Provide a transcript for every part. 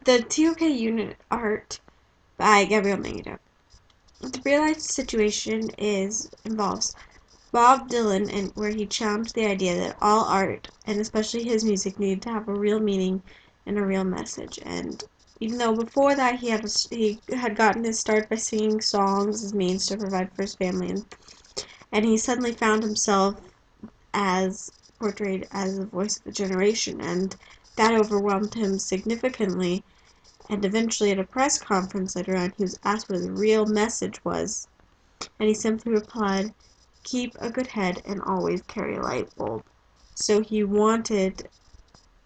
The ToK Unit art by Gabriel Manguito. The real-life situation involves Bob Dylan, and where he challenged the idea that all art, and especially his music, needed to have a real meaning and a real message. And even though before that he had gotten his start by singing songs as means to provide for his family, and he suddenly found himself as portrayed as the voice of the generation, and that overwhelmed him significantly. And eventually, at a press conference later on, he was asked what his real message was, and he simply replied, "Keep a good head and always carry a light bulb." So he wanted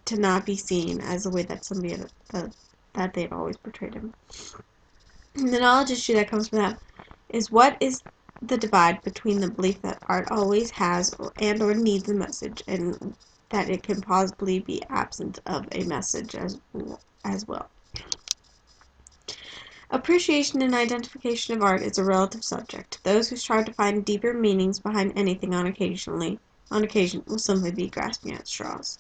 to not be seen as the way that somebody that they'd always portrayed him. And the knowledge issue that comes from that is, what is the divide between the belief that art always has or needs a message, and that it can possibly be absent of a message as well. Appreciation and identification of art is a relative subject. Those who strive to find deeper meanings behind anything on occasion will simply be grasping at straws.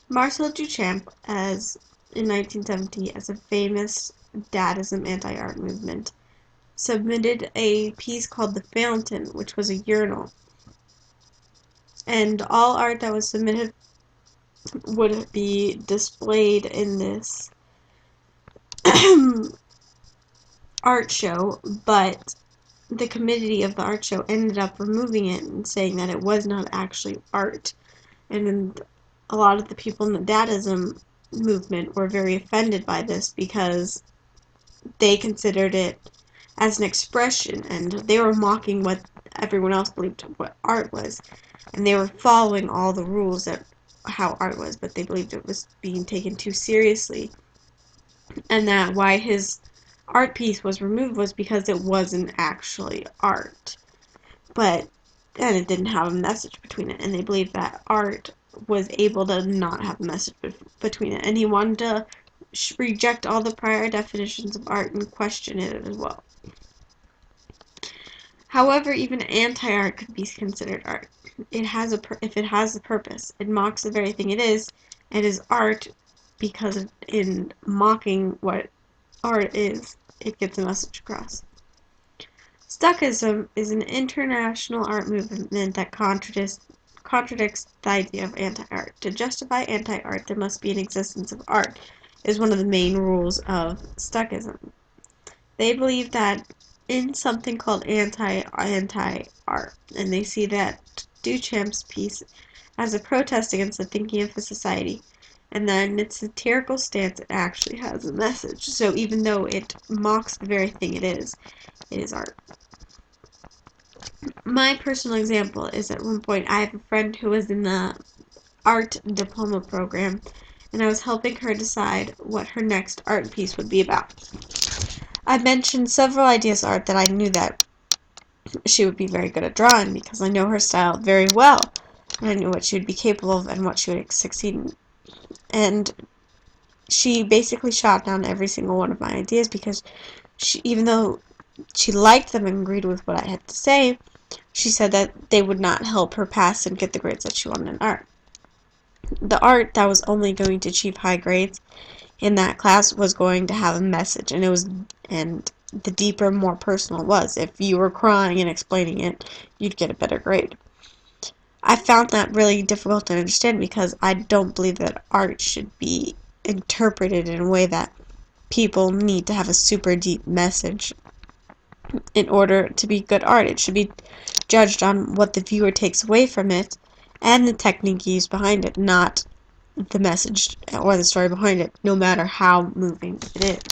Marcel Duchamp, in 1970, as a famous Dadaism anti-art movement, submitted a piece called The Fountain, which was a urinal. And all art that was submitted would be displayed in this art show, but the committee of the art show ended up removing it and saying that it was not actually art. And a lot of the people in the Dadaism movement were very offended by this because they considered it as an expression, and they were mocking what everyone else believed what art was, and they were following all the rules that how art was, but they believed it was being taken too seriously, and that why his art piece was removed was because it wasn't actually art, and it didn't have a message between it, and they believed that art was able to not have a message between it, and he wanted to reject all the prior definitions of art and question it as well. However, even anti-art could be considered art. If it has a purpose. It mocks the very thing it is art, because in mocking what art is, it gets a message across. Stuckism is an international art movement that contradicts the idea of anti-art. To justify anti-art, there must be an existence of art, is one of the main rules of Stuckism. They believe that in something called anti-art, and they see that Duchamp's piece as a protest against the thinking of the society, and that in its satirical stance it actually has a message. So even though it mocks the very thing it is art. My personal example is, at one point I have a friend who was in the art diploma program, and I was helping her decide what her next art piece would be about. I mentioned several ideas of art that I knew that she would be very good at drawing, because I know her style very well, and I knew what she would be capable of and what she would succeed in. And she basically shot down every single one of my ideas, because even though she liked them and agreed with what I had to say, she said that they would not help her pass and get the grades that she wanted in art. The art that was only going to achieve high grades in that class was going to have a message, and the deeper, more personal it was. If you were crying and explaining it, you'd get a better grade. I found that really difficult to understand, because I don't believe that art should be interpreted in a way that people need to have a super deep message in order to be good art. It should be judged on what the viewer takes away from it and the technique used behind it, not the message or the story behind it, no matter how moving it is.